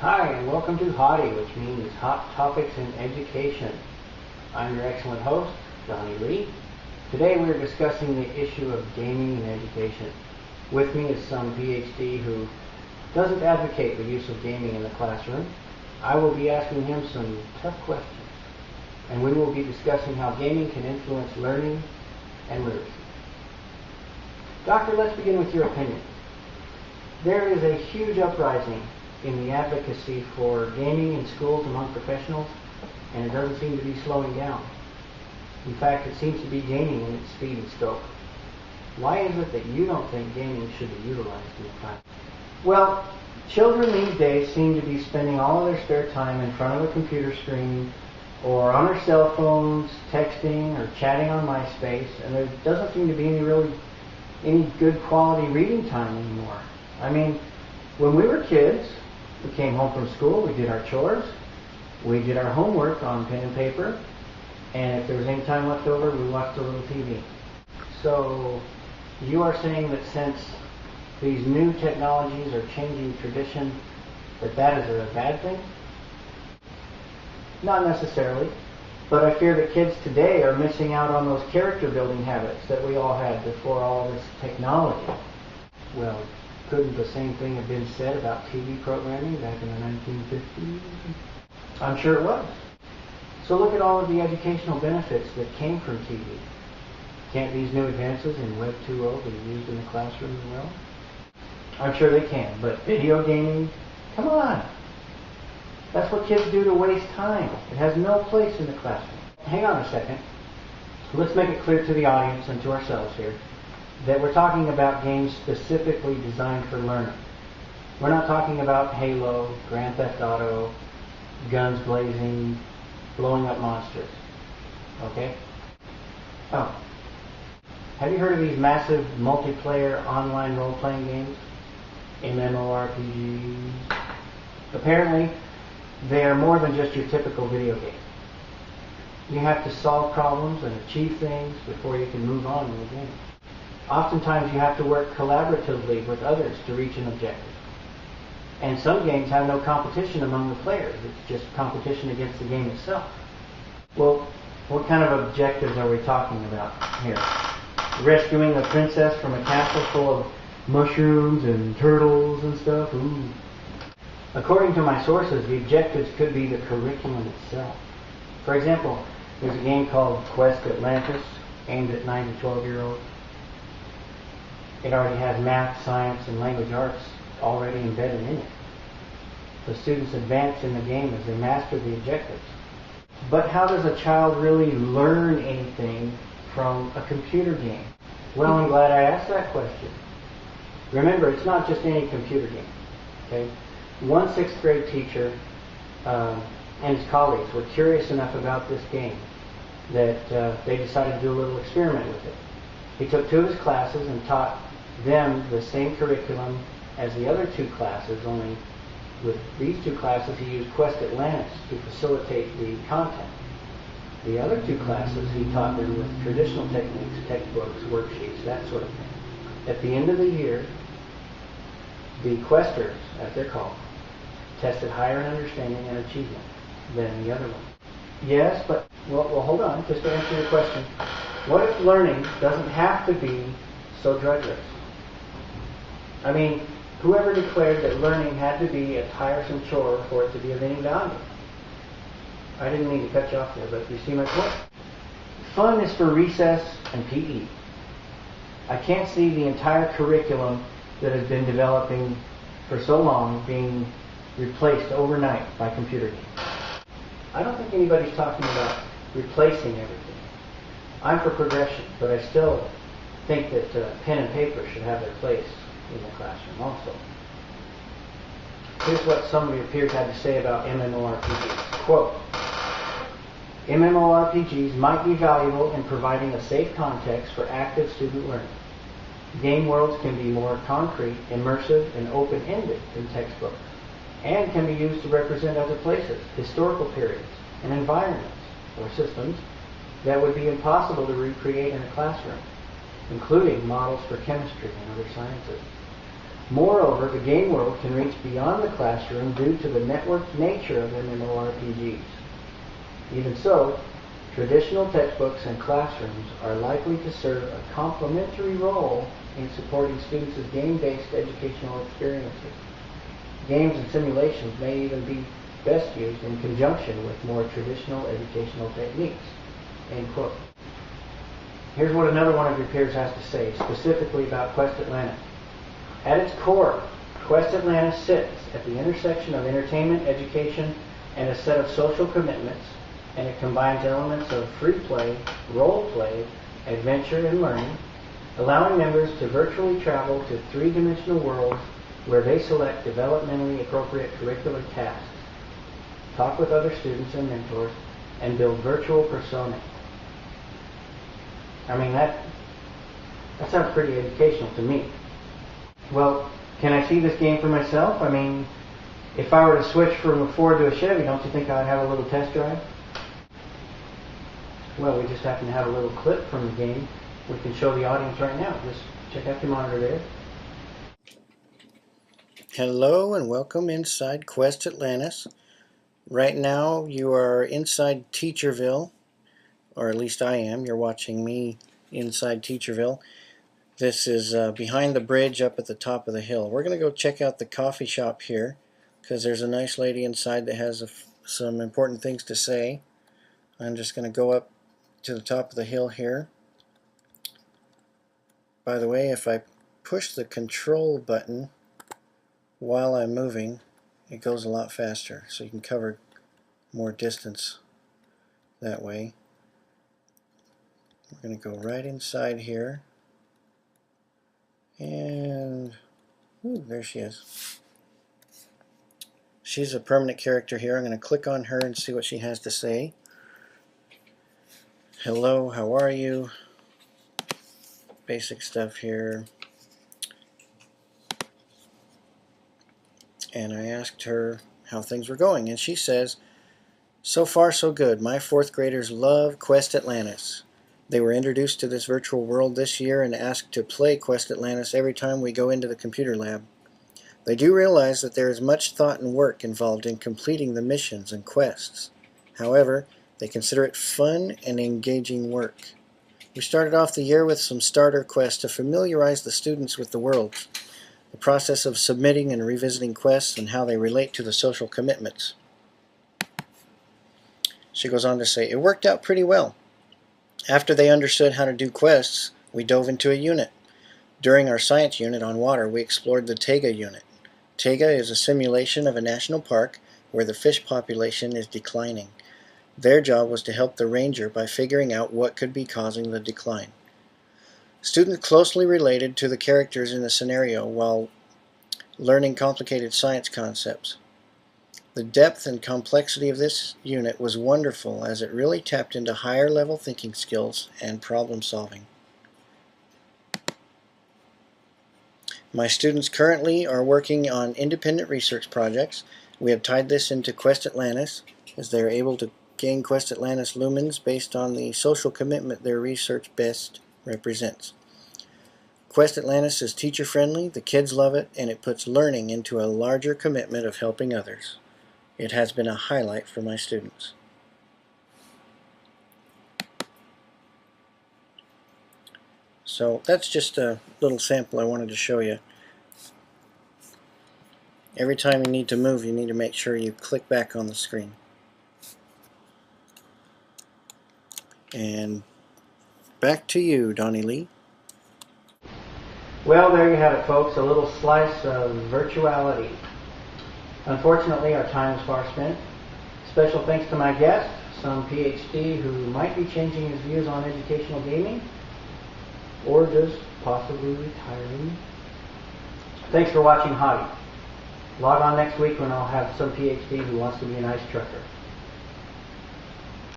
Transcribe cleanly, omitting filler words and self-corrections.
Hi, and welcome to HOTTIE, which means Hot Topics in Education. I'm your excellent host, Donny Lee. Today we're discussing the issue of gaming in education. With me is some PhD who doesn't advocate the use of gaming in the classroom. I will be asking him some tough questions, and we will be discussing how gaming can influence learning and literacy. Doctor, let's begin with your opinion. There is a huge uprising in the advocacy for gaming in schools among professionals, and it doesn't seem to be slowing down. In fact, it seems to be gaining in its speed and scope. Why is it that you don't think gaming should be utilized in the class? Well, children these days seem to be spending all of their spare time in front of a computer screen or on their cell phones, texting or chatting on MySpace, and there doesn't seem to be any good quality reading time anymore. I mean, when we were kids, we came home from school, we did our chores, we did our homework on pen and paper, and if there was any time left over, we watched a little TV. So, you are saying that since these new technologies are changing tradition, that is a bad thing? Not necessarily, but I fear that kids today are missing out on those character building habits that we all had before all this technology. Well, couldn't the same thing have been said about TV programming back in the 1950s? I'm sure it was. So look at all of the educational benefits that came from TV. Can't these new advances in Web 2.0 be used in the classroom as well? I'm sure they can, but video gaming, come on. That's what kids do to waste time. It has no place in the classroom. Hang on a second. Let's make it clear to the audience and to ourselves here that we're talking about games specifically designed for learning. We're not talking about Halo, Grand Theft Auto, guns blazing, blowing up monsters. Okay? Oh. Have you heard of these massive multiplayer online role-playing games? MMORPGs? Apparently, they are more than just your typical video game. You have to solve problems and achieve things before you can move on in the game. Oftentimes you have to work collaboratively with others to reach an objective. And some games have no competition among the players. It's just competition against the game itself. Well, what kind of objectives are we talking about here? Rescuing a princess from a castle full of mushrooms and turtles and stuff? Ooh. According to my sources, the objectives could be the curriculum itself. For example, there's a game called Atlantis, aimed at 9 to 12-year-olds. It already has math, science, and language arts already embedded in it. The students advance in the game as they master the objectives. But how does a child really learn anything from a computer game? Well, I'm glad I asked that question. Remember, it's not just any computer game. Okay? One 6th grade teacher and his colleagues were curious enough about this game that they decided to do a little experiment with it. He took 2 of his classes and taught them the same curriculum as the other 2 classes, only with these 2 classes he used Atlantis to facilitate the content. The other 2 classes he taught them with traditional techniques, textbooks, worksheets, that sort of thing. At the end of the year, the questers, as they're called, tested higher in understanding and achievement than the other one. Yes, but, well, hold on, just to answer your question. What if learning doesn't have to be so drudgerous? I mean, whoever declared that learning had to be a tiresome chore for it to be of any value? I didn't mean to cut you off there, but you see my point? Fun is for recess and PE. I can't see the entire curriculum that has been developing for so long being replaced overnight by computer games. I don't think anybody's talking about replacing everything. I'm for progression, but I still think that pen and paper should have their place in the classroom also. Here's what some of your peers had to say about MMORPGs. Quote, MMORPGs might be valuable in providing a safe context for active student learning. Game worlds can be more concrete, immersive, and open-ended than textbooks, and can be used to represent other places, historical periods, and environments or systems that would be impossible to recreate in a classroom, including models for chemistry and other sciences. Moreover, the game world can reach beyond the classroom due to the networked nature of MMORPGs. Even so, traditional textbooks and classrooms are likely to serve a complementary role in supporting students' game-based educational experiences. Games and simulations may even be best used in conjunction with more traditional educational techniques. End quote. Here's what another one of your peers has to say, specifically about Quest Atlantis. At its core, Quest Atlantis sits at the intersection of entertainment, education, and a set of social commitments, and it combines elements of free play, role play, adventure, and learning, allowing members to virtually travel to three-dimensional worlds where they select developmentally appropriate curricular tasks, talk with other students and mentors, and build virtual personae. I mean, that sounds pretty educational to me. Well, can I see this game for myself? I mean, if I were to switch from a Ford to a Chevy, don't you think I'd have a little test drive? Well, we just happen to have a little clip from the game we can show the audience right now. Just check out your monitor there. Hello and welcome inside Quest Atlantis. Right now you are inside Teacherville, or at least I am. You're watching me inside Teacherville. This is behind the bridge up at the top of the hill. We're going to go check out the coffee shop here because there's a nice lady inside that has some important things to say. I'm just going to go up to the top of the hill here. By the way, if I push the control button while I'm moving, it goes a lot faster, so you can cover more distance that way. We're going to go right inside here, and ooh, there she is. She's a permanent character here. I'm going to click on her and see what she has to say. Hello, how are you? Basic stuff here. And I asked her how things were going, and she says, so far so good. My fourth graders love Quest Atlantis. They were introduced to this virtual world this year and asked to play Quest Atlantis every time we go into the computer lab. They do realize that there is much thought and work involved in completing the missions and quests. However, they consider it fun and engaging work. We started off the year with some starter quests to familiarize the students with the world, the process of submitting and revisiting quests, and how they relate to the social commitments. She goes on to say, it worked out pretty well. After they understood how to do quests, we dove into a unit. During our science unit on water, we explored the Taiga unit. Taiga is a simulation of a national park where the fish population is declining. Their job was to help the ranger by figuring out what could be causing the decline. Students closely related to the characters in the scenario while learning complicated science concepts. The depth and complexity of this unit was wonderful as it really tapped into higher level thinking skills and problem solving. My students currently are working on independent research projects. We have tied this into Quest Atlantis as they are able to gain Quest Atlantis lumens based on the social commitment their research best represents. Quest Atlantis is teacher friendly, the kids love it, and it puts learning into a larger commitment of helping others. It has been a highlight for my students. So that's just a little sample I wanted to show you. Every time you need to move, you need to make sure you click back on the screen. And back to you, Donnie Lee. Well, there you have it, folks, a little slice of virtuality. Unfortunately, our time is far spent. Special thanks to my guest, some PhD who might be changing his views on educational gaming, or just possibly retiring. Thanks for watching HOTTIE. Log on next week when I'll have some PhD who wants to be an ice trucker.